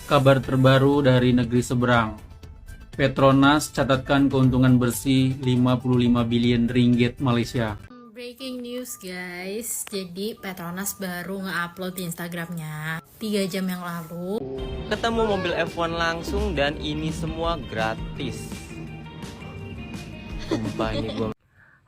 Kabar terbaru dari negeri seberang. Petronas catatkan keuntungan bersih 55 billion ringgit Malaysia. Breaking news guys, jadi Petronas baru nge-upload di Instagramnya 3 jam yang lalu. Ketemu mobil F1 langsung dan ini semua gratis. Sumpah ini gua.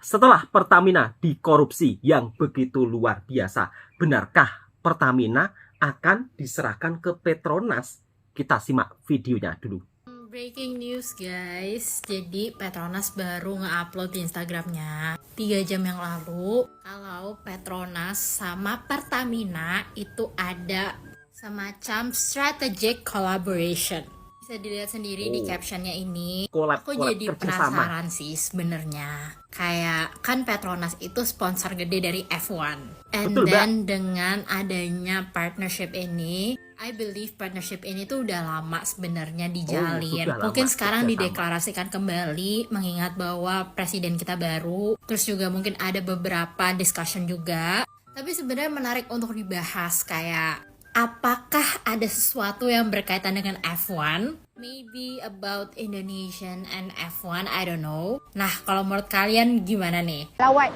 Setelah Pertamina dikorupsi yang begitu luar biasa, benarkah Pertamina akan diserahkan ke Petronas? Kita simak videonya dulu. Breaking news guys, jadi Petronas baru nge-upload di Instagramnya 3 jam yang lalu kalau Petronas sama Pertamina itu ada semacam strategic collaboration. Bisa dilihat sendiri di captionnya ini. Aku jadi penasaran sih sebenarnya. Kayak kan Petronas itu sponsor gede dari F1. And Betul, then dengan adanya partnership ini, I believe partnership ini tuh udah lama sebenarnya dijalin. Mungkin sekarang dideklarasikan kembali mengingat bahwa presiden kita baru. Terus juga mungkin ada beberapa discussion juga. Tapi sebenarnya menarik untuk dibahas kayak apakah ada sesuatu yang berkaitan dengan F1? Maybe about Indonesian and F1, I don't know. Nah, kalau menurut kalian gimana nih? Lawat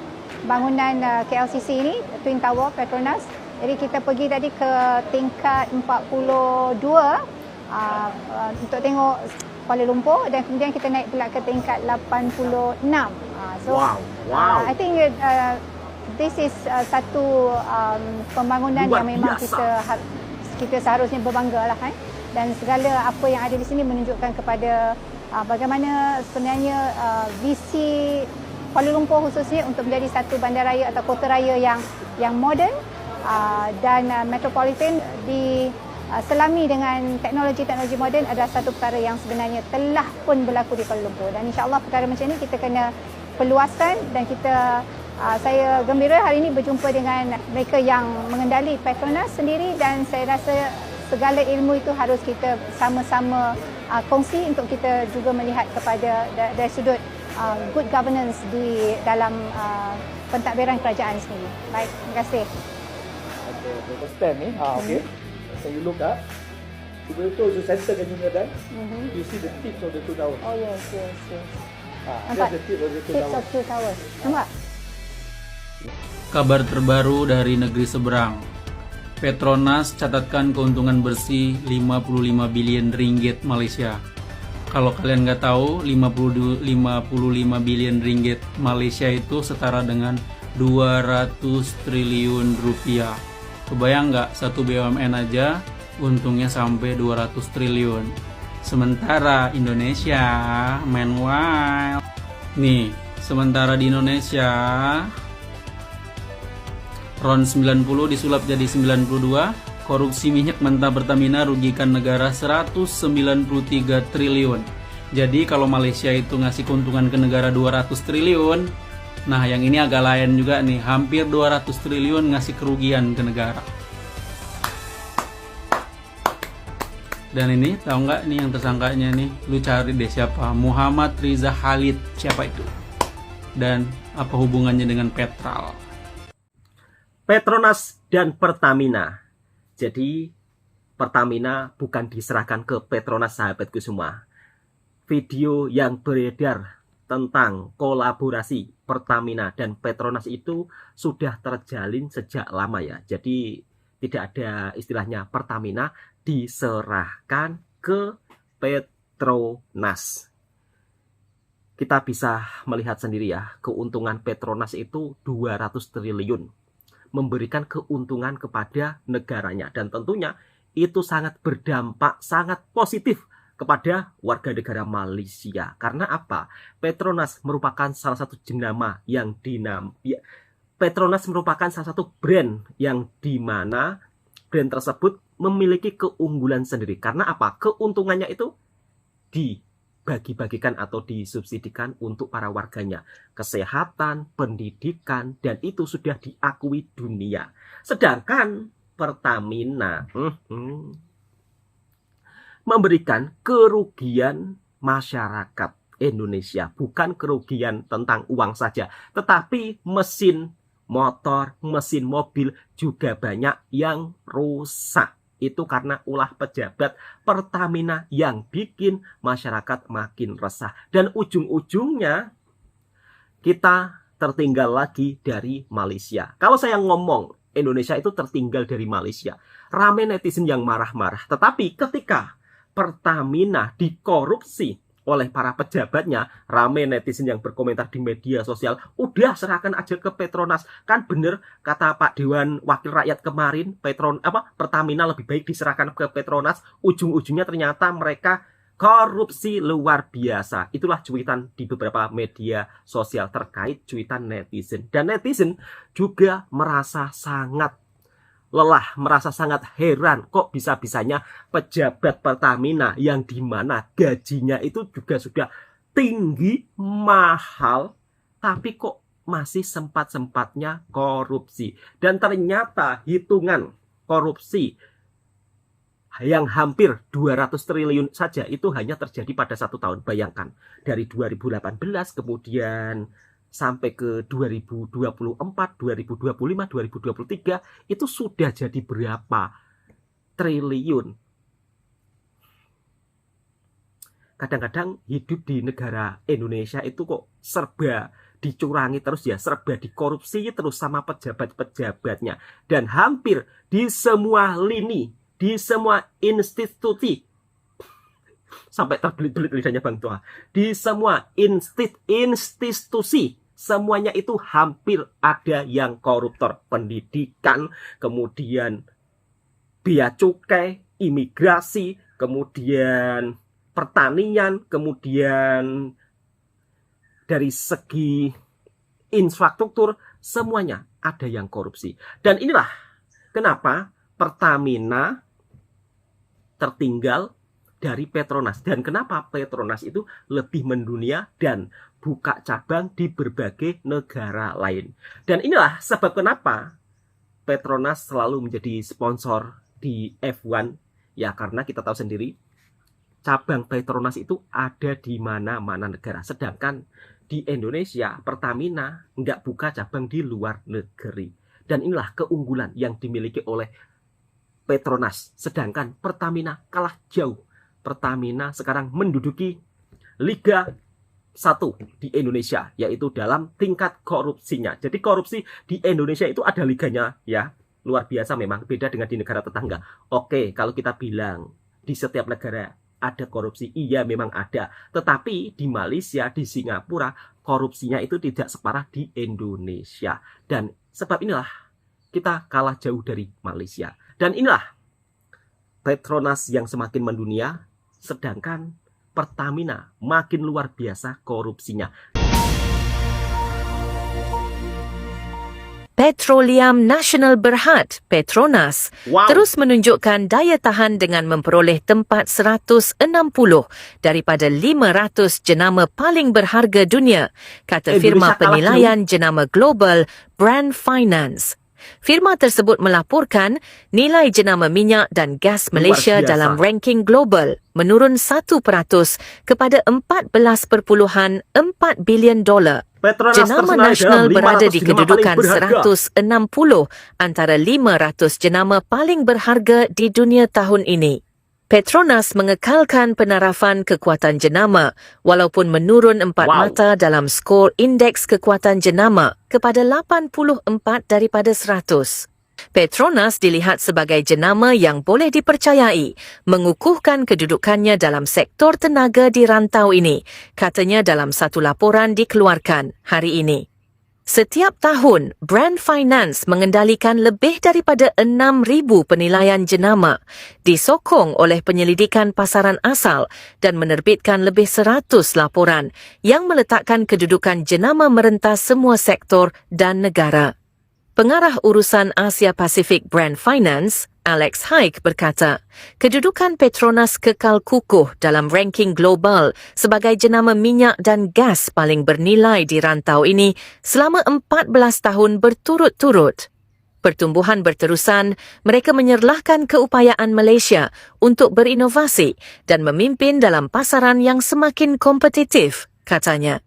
bangunan KLCC ini, Twin Tower Petronas. Jadi kita pergi tadi ke tingkat 42 untuk tengok Kuala Lumpur dan kemudian kita naik pula ke tingkat 86. I think this is satu pembangunan luar yang memang kita seharusnya berbangga lah kan. Dan segala apa yang ada di sini menunjukkan kepada bagaimana sebenarnya visi Kuala Lumpur khususnya untuk menjadi satu bandaraya atau kota raya yang moden dan metropolitan diselami dengan teknologi-teknologi moden adalah satu perkara yang sebenarnya telah pun berlaku di Kuala Lumpur. Dan insya-Allah perkara macam ini kita kena perluaskan dan saya gembira hari ini berjumpa dengan mereka yang mengendali Petronas sendiri dan saya rasa segala ilmu itu harus kita sama-sama kongsi untuk kita juga melihat kepada dari sudut good governance di dalam pentadbiran kerajaan sendiri. Baik, terima kasih. The stand ni, okay. So you look up. Betul-betul you center kan you dan you see the tips of the two towers. Oh yes. That's the tip of the two Tips of towers. two towers. Nampak? Kabar terbaru dari negeri seberang. Petronas catatkan keuntungan bersih 55 billion ringgit Malaysia. Kalau kalian nggak tahu, 55 billion ringgit Malaysia itu setara dengan 200 triliun rupiah. Kebayang nggak satu BUMN aja untungnya sampai 200 triliun. Sementara Indonesia main wild. Nih, sementara di Indonesia RON 90 disulap jadi 92, korupsi minyak mentah Pertamina rugikan negara 193 triliun. Jadi kalau Malaysia itu ngasih keuntungan ke negara 200 triliun, nah yang ini agak lain juga nih, hampir 200 triliun ngasih kerugian ke negara. Dan ini tahu nggak nih yang tersangkanya nih, lu cari deh siapa, Muhammad Riza Khalid, siapa itu? Dan apa hubungannya dengan Petral? Petronas dan Pertamina. Jadi Pertamina bukan diserahkan ke Petronas, sahabatku semua. Video yang beredar tentang kolaborasi Pertamina dan Petronas itu sudah terjalin sejak lama ya. Jadi tidak ada istilahnya Pertamina diserahkan ke Petronas. Kita bisa melihat sendiri ya, keuntungan Petronas itu 200 triliun. Memberikan keuntungan kepada negaranya dan tentunya itu sangat berdampak sangat positif kepada warga negara Malaysia. Karena apa? Petronas merupakan salah satu jenama yang Petronas merupakan salah satu brand yang dimana brand tersebut memiliki keunggulan sendiri. Karena apa? Keuntungannya itu dibagi-bagikan atau disubsidikan untuk para warganya. Kesehatan, pendidikan, dan itu sudah diakui dunia. Sedangkan Pertamina memberikan kerugian masyarakat Indonesia. Bukan kerugian tentang uang saja, tetapi mesin motor, mesin mobil juga banyak yang rusak. Itu karena ulah pejabat Pertamina yang bikin masyarakat makin resah. Dan ujung-ujungnya kita tertinggal lagi dari Malaysia. Kalau saya ngomong Indonesia itu tertinggal dari Malaysia, rame netizen yang marah-marah. Tetapi ketika Pertamina dikorupsi oleh para pejabatnya, rame netizen yang berkomentar di media sosial, udah serahkan aja ke Petronas. Kan bener kata Pak Dewan Wakil Rakyat kemarin, Pertamina lebih baik diserahkan ke Petronas. Ujung-ujungnya ternyata mereka korupsi luar biasa. Itulah cuitan di beberapa media sosial terkait cuitan netizen. Dan netizen juga merasa sangat lelah, merasa sangat heran kok bisa-bisanya pejabat Pertamina yang dimana gajinya itu juga sudah tinggi, mahal, tapi kok masih sempat-sempatnya korupsi. Dan ternyata hitungan korupsi yang hampir 200 triliun saja itu hanya terjadi pada 1 tahun. Bayangkan, dari 2018 kemudian sampai ke 2024, 2025, 2023 itu sudah jadi berapa triliun. Kadang-kadang hidup di negara Indonesia itu kok serba dicurangi terus ya, serba dikorupsi terus sama pejabat-pejabatnya. Dan hampir di semua lini, di semua institusi, sampai terbelit-belit lidahnya Bang Toha, di semua institusi, semuanya itu hampir ada yang koruptor. Pendidikan, kemudian bea cukai, imigrasi, kemudian pertanian, kemudian dari segi infrastruktur, semuanya ada yang korupsi. Dan inilah kenapa Pertamina tertinggal dari Petronas. Dan kenapa Petronas itu lebih mendunia dan buka cabang di berbagai negara lain. Dan inilah sebab kenapa Petronas selalu menjadi sponsor di F1. Ya karena kita tahu sendiri, cabang Petronas itu ada di mana-mana negara. Sedangkan di Indonesia, Pertamina nggak buka cabang di luar negeri. Dan inilah keunggulan yang dimiliki oleh Petronas. Sedangkan Pertamina kalah jauh. Pertamina sekarang menduduki Liga 1 di Indonesia, yaitu dalam tingkat korupsinya. Jadi korupsi di Indonesia itu ada liganya ya, luar biasa memang, beda dengan di negara tetangga. Oke, kalau kita bilang di setiap negara ada korupsi, iya memang ada. Tetapi di Malaysia, di Singapura, korupsinya itu tidak separah di Indonesia. Dan sebab inilah kita kalah jauh dari Malaysia. Dan inilah Petronas yang semakin mendunia, sedangkan Pertamina makin luar biasa korupsinya. Petroleum Nasional Berhad, Petronas, terus menunjukkan daya tahan dengan memperoleh tempat 160 daripada 500 jenama paling berharga dunia, kata firma penilaian jenama global Brand Finance. Firma tersebut melaporkan nilai jenama minyak dan gas Malaysia dalam ranking global menurun 1% kepada $14.4 bilion. Jenama nasional berada di kedudukan 160 antara 500 jenama paling berharga di dunia tahun ini. Petronas mengekalkan penarafan kekuatan jenama walaupun menurun 4 mata dalam skor indeks kekuatan jenama kepada 84 daripada 100. Petronas dilihat sebagai jenama yang boleh dipercayai, mengukuhkan kedudukannya dalam sektor tenaga di rantau ini, katanya dalam satu laporan dikeluarkan hari ini. Setiap tahun, Brand Finance mengendalikan lebih daripada 6,000 penilaian jenama, disokong oleh penyelidikan pasaran asal dan menerbitkan lebih 100 laporan yang meletakkan kedudukan jenama merentas semua sektor dan negara. Pengarah urusan Asia Pasifik Brand Finance, Alex Haig berkata, kedudukan Petronas kekal kukuh dalam ranking global sebagai jenama minyak dan gas paling bernilai di rantau ini selama 14 tahun berturut-turut. Pertumbuhan berterusan, mereka menyerlahkan keupayaan Malaysia untuk berinovasi dan memimpin dalam pasaran yang semakin kompetitif, katanya.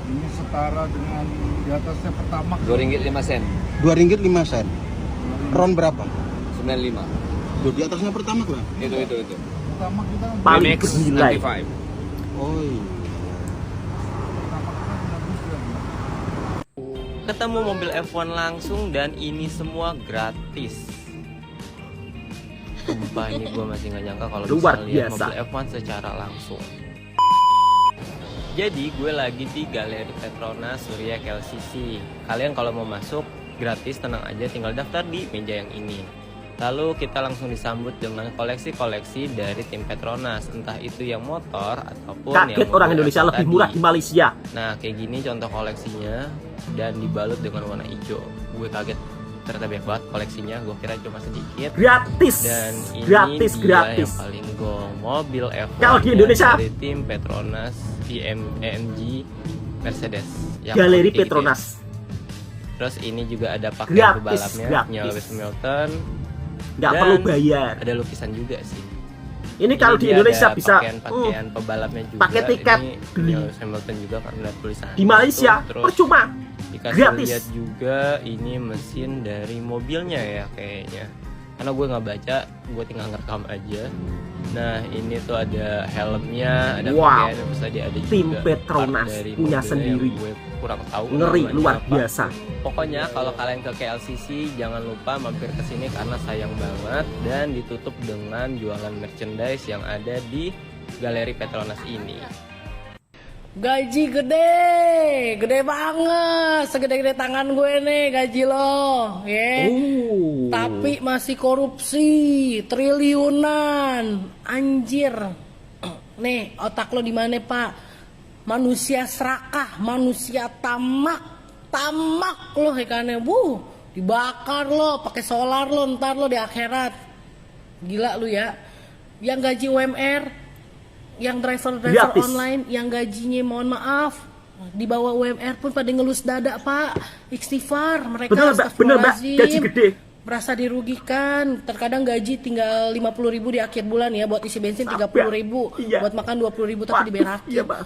Ini setara dengan atasnya pertama RM2.05. RM2.05. Ron berapa? 95. Loh, di atasnya pertama berapa? Itu. pertama kita Paling bernilai. Oh iya. Ketemu mobil F1 langsung dan ini semua gratis. Sumpah ini gue masih nggak nyangka kalau Luar bisa lihat biasa. mobil F1 secara langsung. Jadi gue lagi di Galeri Petronas Surya KLCC. Kalian kalau mau masuk gratis, tenang aja, tinggal daftar di meja yang ini. Lalu kita langsung disambut dengan koleksi-koleksi dari tim Petronas, entah itu yang motor ataupun yang Kaget orang mobil Indonesia F1 lebih tadi. murah di Malaysia. Nah kayak gini contoh koleksinya dan dibalut dengan warna hijau. Gue kaget, ternyata banyak banget koleksinya. Gue kira cuma sedikit. Gratis. Dan ini Gratis, dia gratis. yang paling gong, mobil F1 Kalau di Indonesia. dari tim Petronas AMG Mercedes yang Galeri putih gitu ya. Petronas. Terus ini juga ada pakai Gratis, pebalapnya, gratis. Lewis Hamilton. Nggak Dan perlu bayar. Ada lukisan juga sih. Ini kalau di dia Indonesia ada bisa pakaian pebalapnya juga. pakai tiket Ini beli. Lewis Hamilton juga karena ada tulisan. di Malaysia Terus percuma. dikasih gratis. lihat juga ini mesin dari mobilnya ya kayaknya. Karena gue nggak baca, gue tinggal ngerekam aja. Nah ini tuh ada helmnya, ada Wow. pakaian, terus tadi ada Tim juga Petronas part dari punya mobilnya sendiri. yang gue kurang tahu Ngeri namanya luar apa. biasa. Pokoknya kalau kalian ke KLCC jangan lupa mampir ke sini karena sayang banget dan ditutup dengan jualan merchandise yang ada di Galeri Petronas ini. Gaji gede banget, segede-gede tangan gue nih gaji lo, ya. Oh. Tapi masih korupsi, triliunan, anjir. Nih otak lo di mana Pak? Manusia serakah, manusia tamak lo ikannya, dibakar lo, pakai solar lo, ntar lo di akhirat. Gila lu ya. Yang gaji UMR, yang driver Gratis. online yang gajinya mohon maaf di bawah UMR pun pada ngelus dada Pak, istighfar mereka. Bener Mbak, bener Mbak, astagfirullahaladzim, gaji gede. merasa dirugikan. Terkadang gaji tinggal 50.000 di akhir bulan ya, buat isi bensin 30.000, Iya. buat makan 20.000 tapi Waduh, diberakin. iya, Mbak.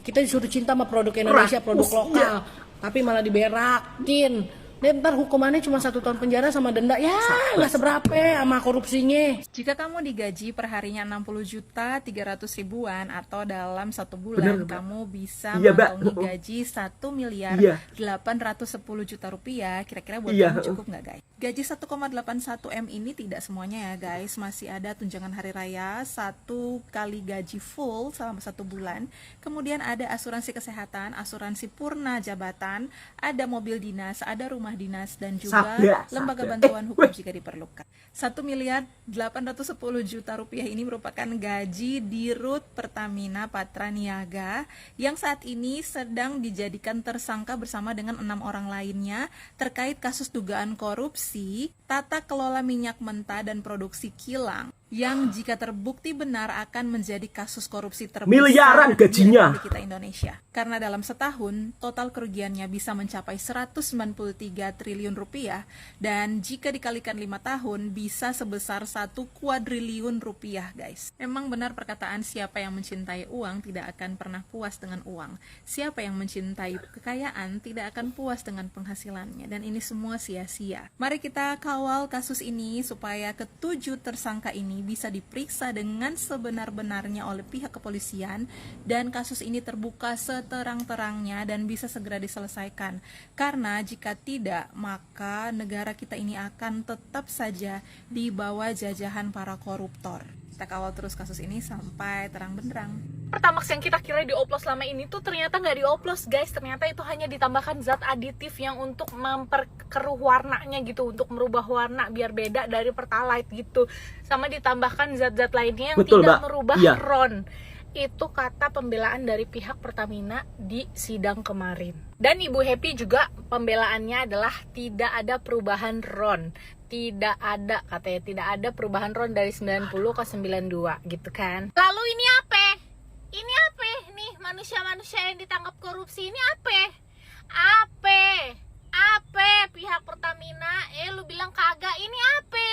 Kita disuruh cinta sama produk Indonesia, produk Rakus, lokal, iya. tapi malah diberakin. Dan ntar hukumannya cuma 1 tahun penjara sama denda, ya nggak seberapa sama korupsinya. Jika kamu digaji perharinya 60.300.000-an atau dalam 1 bulan Bener, Mbak. kamu bisa Iya, Mbak. mengantongi gaji 1.810.000.000 rupiah, kira-kira buat Iya. kamu cukup nggak guys? Gaji 1,81 M ini tidak semuanya ya guys, masih ada tunjangan hari raya 1 kali gaji full selama 1 bulan, kemudian ada asuransi kesehatan, asuransi purna jabatan, ada mobil dinas, ada rumah dinas dan juga lembaga bantuan hukum jika diperlukan. 1.810.000.000 rupiah ini merupakan gaji Dirut Pertamina Patra Niaga yang saat ini sedang dijadikan tersangka bersama dengan 6 orang lainnya terkait kasus dugaan korupsi tata kelola minyak mentah dan produksi kilang yang jika terbukti benar akan menjadi kasus korupsi terbesar Miliaran gajinya. di kita Indonesia. Karena dalam setahun total kerugiannya bisa mencapai 193 triliun rupiah dan jika dikalikan 5 tahun bisa sebesar 1 kuadriliun rupiah guys. Memang benar perkataan siapa yang mencintai uang tidak akan pernah puas dengan uang. Siapa yang mencintai kekayaan tidak akan puas dengan penghasilannya dan ini semua sia-sia. Mari kita kawal kasus ini supaya ketujuh tersangka ini bisa diperiksa dengan sebenar-benarnya oleh pihak kepolisian dan kasus ini terbuka seterang-terangnya dan bisa segera diselesaikan. Karena jika tidak, maka negara kita ini akan tetap saja di bawah jajahan para koruptor. Kita kawal terus kasus ini sampai terang benderang. Pertamax yang kita kira dioplos selama ini tuh ternyata nggak dioplos guys, ternyata itu hanya ditambahkan zat aditif yang untuk memperkeruh warnanya gitu, untuk merubah warna biar beda dari Pertalite gitu, sama ditambahkan zat-zat lainnya yang Betul, tidak Mbak. merubah Iya. RON. Itu kata pembelaan dari pihak Pertamina di sidang kemarin. Dan Ibu Happy juga pembelaannya adalah tidak ada perubahan RON. Tidak ada, katanya tidak ada perubahan RON dari 90 ke 92 gitu kan. Lalu ini apa? Ini apa nih manusia-manusia yang ditangkap korupsi ini apa? Apa pihak Pertamina? Lu bilang kagak, ini apa?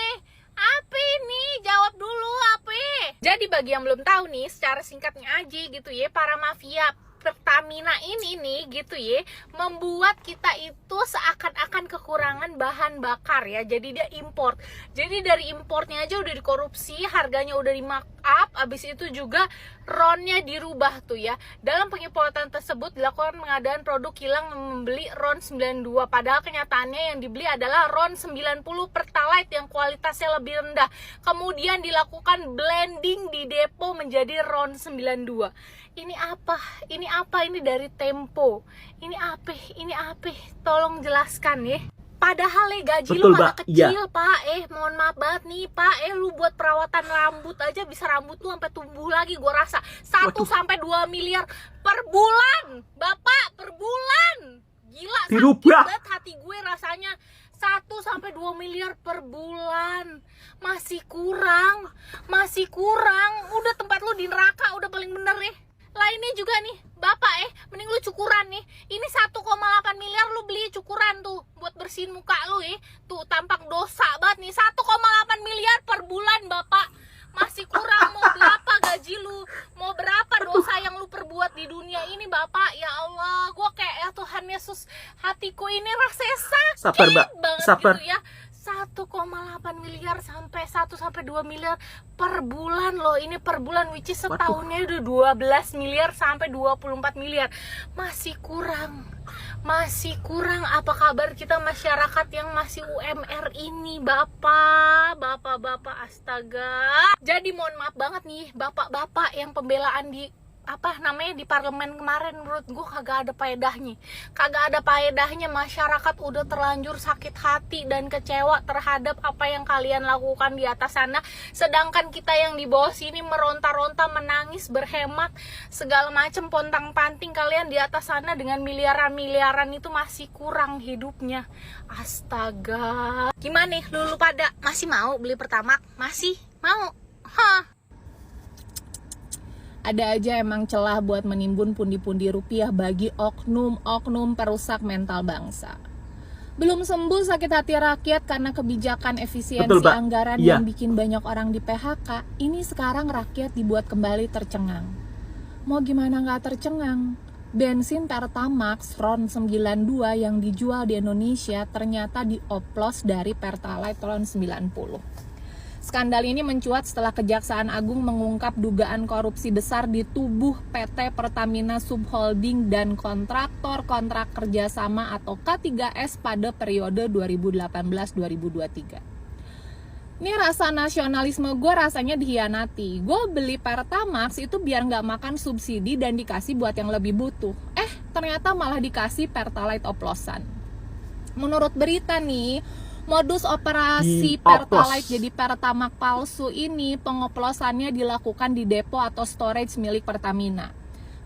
Apa ini? Jawab dulu apa? Jadi bagi yang belum tahu nih, secara singkatnya aja gitu ya, para mafia Pertamina ini nih gitu ya, membuat kita itu seakan-akan kekurangan bahan bakar ya. Jadi dia import. Jadi dari importnya aja udah dikorupsi, harganya udah di markup, abis itu juga RON-nya dirubah tuh ya. Dalam pengimportan tersebut dilakukan pengadaan produk kilang membeli RON 92, padahal kenyataannya yang dibeli adalah RON 90 Pertalite yang kualitasnya lebih rendah. Kemudian dilakukan blending di depo menjadi RON 92. Ini apa? Ini apa? Ini dari Tempo. Ini apa? Ini apa? Tolong jelaskan ya. Padahal gaji Betul, lu malah Pak. kecil, Pak. Mohon maaf banget nih, Pak. Lu buat perawatan rambut aja bisa rambut lu sampai tumbuh lagi, gue rasa 1 sampai 2 miliar per bulan. Bapak, per bulan. Gila, Dirubah. sakit banget hati gue rasanya. 1 sampai 2 miliar per bulan. Masih kurang. Masih kurang. Udah tempat lu di neraka udah paling bener ya. Lainnya juga nih, Bapak mending lu cukuran nih. Ini 1,8 miliar lu beli cukuran tuh buat bersihin muka lu ya. Tuh tampak dosa banget nih. 1,8 miliar per bulan, Bapak. Masih kurang. Mau berapa gaji lu? Mau berapa dosa yang lu perbuat di dunia ini, Bapak? Ya Allah, gua kayak ya Tuhan Yesus, hatiku ini rasanya sakit Sabar, Mbak. banget Sabar. gitu ya. 1,8 miliar sampai 1 sampai 2 miliar per bulan loh. Ini per bulan, which is setahunnya udah 12 miliar sampai 24 miliar. Masih kurang. Masih kurang. Apa kabar kita masyarakat yang masih UMR ini, Bapak? Bapak-bapak, astaga. Jadi mohon maaf banget nih, Bapak-bapak yang pembelaan di di parlemen kemarin, menurut gue kagak ada faedahnya. Kagak ada faedahnya. Masyarakat udah terlanjur sakit hati dan kecewa terhadap apa yang kalian lakukan di atas sana, sedangkan kita yang di bawah sini meronta-ronta, menangis, berhemat, segala macem pontang-panting. Kalian di atas sana dengan miliaran-miliaran itu masih kurang hidupnya. Astaga. Gimana nih lu pada masih mau beli Pertamax? Masih mau? Ada aja emang celah buat menimbun pundi-pundi rupiah bagi oknum-oknum perusak mental bangsa. Belum sembuh sakit hati rakyat karena kebijakan efisiensi anggaran yang bikin banyak orang di PHK. Ini sekarang rakyat dibuat kembali tercengang. Mau gimana nggak tercengang? Bensin Pertamax RON 92 yang dijual di Indonesia ternyata dioplos dari Pertalite RON 90. Skandal ini mencuat setelah Kejaksaan Agung mengungkap dugaan korupsi besar di tubuh PT Pertamina Subholding dan kontraktor kontrak kerjasama atau K3S pada periode 2018-2023. Ini rasa nasionalisme gue rasanya dihianati. Gue beli Pertamax itu biar nggak makan subsidi dan dikasih buat yang lebih butuh. Ternyata malah dikasih Pertalite oplosan. Menurut berita nih, modus operasi Pertalite jadi Pertamax palsu ini pengoplosannya dilakukan di depo atau storage milik Pertamina.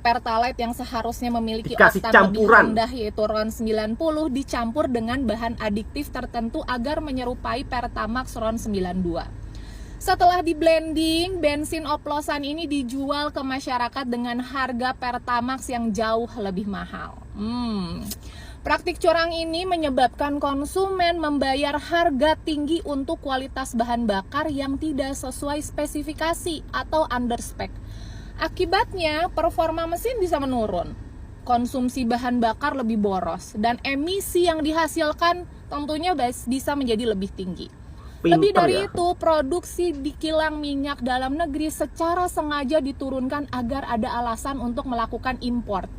Pertalite yang seharusnya memiliki oktan lebih rendah yaitu RON 90 dicampur dengan bahan adiktif tertentu agar menyerupai Pertamax RON 92. Setelah di blending, bensin oplosan ini dijual ke masyarakat dengan harga Pertamax yang jauh lebih mahal. Praktik curang ini menyebabkan konsumen membayar harga tinggi untuk kualitas bahan bakar yang tidak sesuai spesifikasi atau underspec. Akibatnya, performa mesin bisa menurun, konsumsi bahan bakar lebih boros, dan emisi yang dihasilkan tentunya bisa menjadi lebih tinggi. Lebih dari itu, produksi di kilang minyak dalam negeri secara sengaja diturunkan agar ada alasan untuk melakukan import.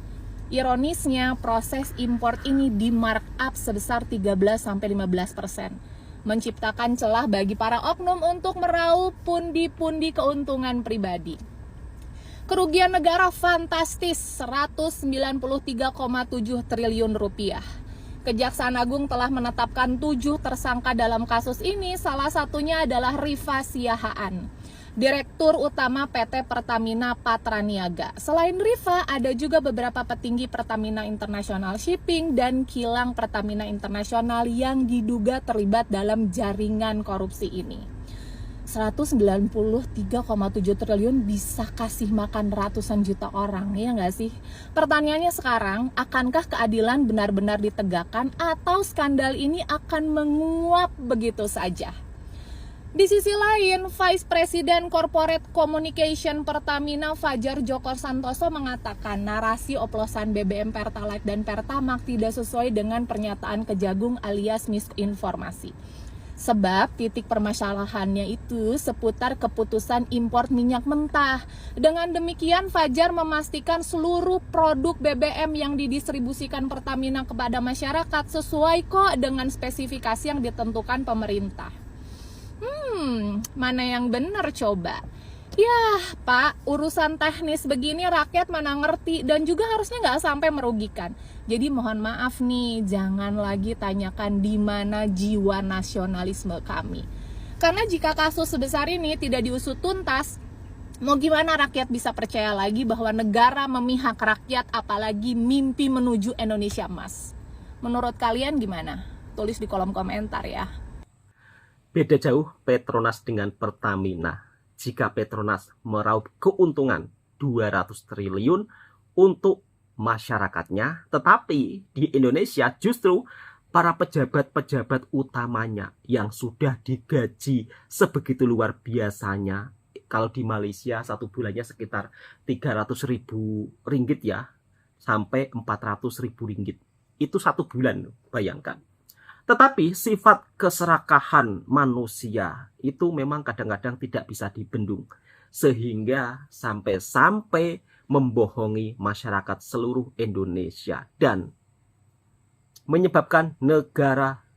Ironisnya, proses impor ini di markup sebesar 13-15%, menciptakan celah bagi para oknum untuk meraup pundi-pundi keuntungan pribadi. Kerugian negara fantastis, 193,7 triliun rupiah. Kejaksaan Agung telah menetapkan 7 tersangka dalam kasus ini, salah satunya adalah Rifa Siahaan, Direktur Utama PT Pertamina Patraniaga. Selain Rifa, ada juga beberapa petinggi Pertamina International Shipping dan kilang Pertamina International yang diduga terlibat dalam jaringan korupsi ini. 193,7 triliun bisa kasih makan ratusan juta orang, ya nggak sih? Pertanyaannya sekarang, akankah keadilan benar-benar ditegakkan atau skandal ini akan menguap begitu saja? Di sisi lain, Vice President Corporate Communication Pertamina Fajar Joko Santoso mengatakan narasi oplosan BBM Pertalite dan Pertamax tidak sesuai dengan pernyataan Kejagung alias misinformasi. Sebab titik permasalahannya itu seputar keputusan impor minyak mentah. Dengan demikian, Fajar memastikan seluruh produk BBM yang didistribusikan Pertamina kepada masyarakat sesuai kok dengan spesifikasi yang ditentukan pemerintah. Mana yang benar coba? Yah, Pak, urusan teknis begini rakyat mana ngerti dan juga harusnya nggak sampai merugikan. Jadi mohon maaf nih, jangan lagi tanyakan di mana jiwa nasionalisme kami. Karena jika kasus sebesar ini tidak diusut tuntas, mau gimana rakyat bisa percaya lagi bahwa negara memihak rakyat, apalagi mimpi menuju Indonesia Emas? Menurut kalian gimana? Tulis di kolom komentar ya. Beda jauh Petronas dengan Pertamina. Jika Petronas meraup keuntungan 200 triliun untuk masyarakatnya, tetapi di Indonesia justru para pejabat-pejabat utamanya yang sudah digaji sebegitu luar biasanya. Kalau di Malaysia satu bulannya sekitar 300.000 ringgit ya, sampai 400.000 ringgit. Itu satu bulan, bayangkan. Tetapi sifat keserakahan manusia itu memang kadang-kadang tidak bisa dibendung. Sehingga sampai-sampai membohongi masyarakat seluruh Indonesia. Dan menyebabkan negara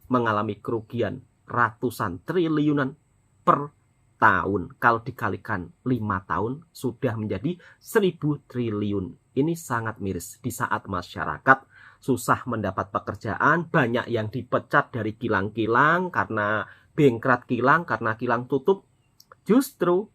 mengalami kerugian ratusan triliunan per tahun. Kalau dikalikan 5 tahun sudah menjadi 1.000 triliun. Ini sangat miris di saat masyarakat susah mendapat pekerjaan, banyak yang dipecat dari kilang-kilang karena bengkrat kilang, karena kilang tutup. Justru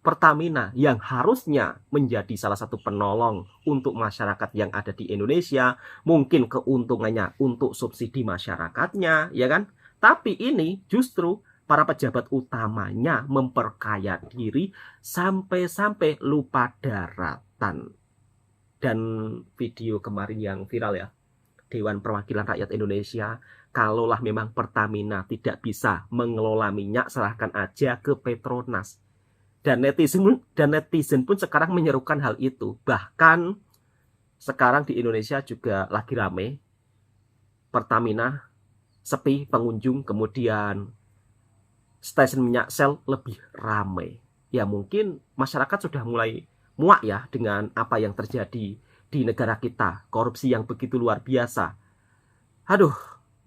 Pertamina yang harusnya menjadi salah satu penolong untuk masyarakat yang ada di Indonesia, mungkin keuntungannya untuk subsidi masyarakatnya, ya kan? Tapi ini justru para pejabat utamanya memperkaya diri sampai-sampai lupa daratan. Dan video kemarin yang viral ya, Dewan Perwakilan Rakyat Indonesia, kalaulah memang Pertamina tidak bisa mengelola minyak, serahkan aja ke Petronas. Dan netizen pun sekarang menyerukan hal itu. Bahkan sekarang di Indonesia juga lagi rame. Pertamina sepi pengunjung, kemudian stasiun minyak Shell lebih ramai. Ya mungkin masyarakat sudah mulai muak ya dengan apa yang terjadi di negara kita, korupsi yang begitu luar biasa. Aduh,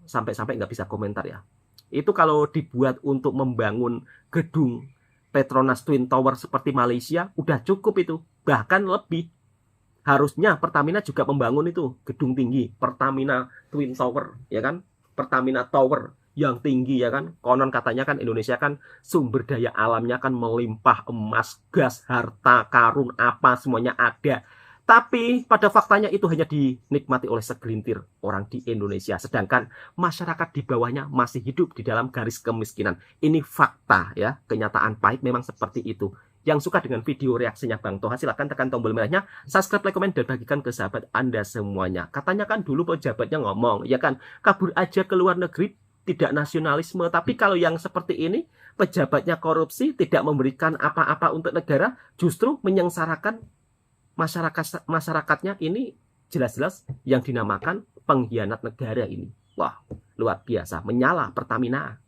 sampai-sampai nggak bisa komentar ya. Itu kalau dibuat untuk membangun gedung Petronas Twin Tower seperti Malaysia, udah cukup itu. Bahkan lebih. Harusnya Pertamina juga membangun itu, gedung tinggi, Pertamina Twin Tower, ya kan? Pertamina Tower yang tinggi, ya kan? Konon katanya kan Indonesia kan sumber daya alamnya kan melimpah, emas, gas, harta, karun, apa semuanya ada. Tapi pada faktanya itu hanya dinikmati oleh segelintir orang di Indonesia. Sedangkan masyarakat di bawahnya masih hidup di dalam garis kemiskinan. Ini fakta ya, kenyataan pahit memang seperti itu. Yang suka dengan video reaksinya Bang Toha, silahkan tekan tombol merahnya, subscribe, like, komen, dan bagikan ke sahabat Anda semuanya. Katanya kan dulu pejabatnya ngomong, ya kan, kabur aja ke luar negeri, tidak nasionalisme. Tapi kalau yang seperti ini, pejabatnya korupsi, tidak memberikan apa-apa untuk negara, justru menyengsarakan masyarakatnya. Ini jelas-jelas yang dinamakan pengkhianat negara ini. Wah, luar biasa, menyala Pertamina.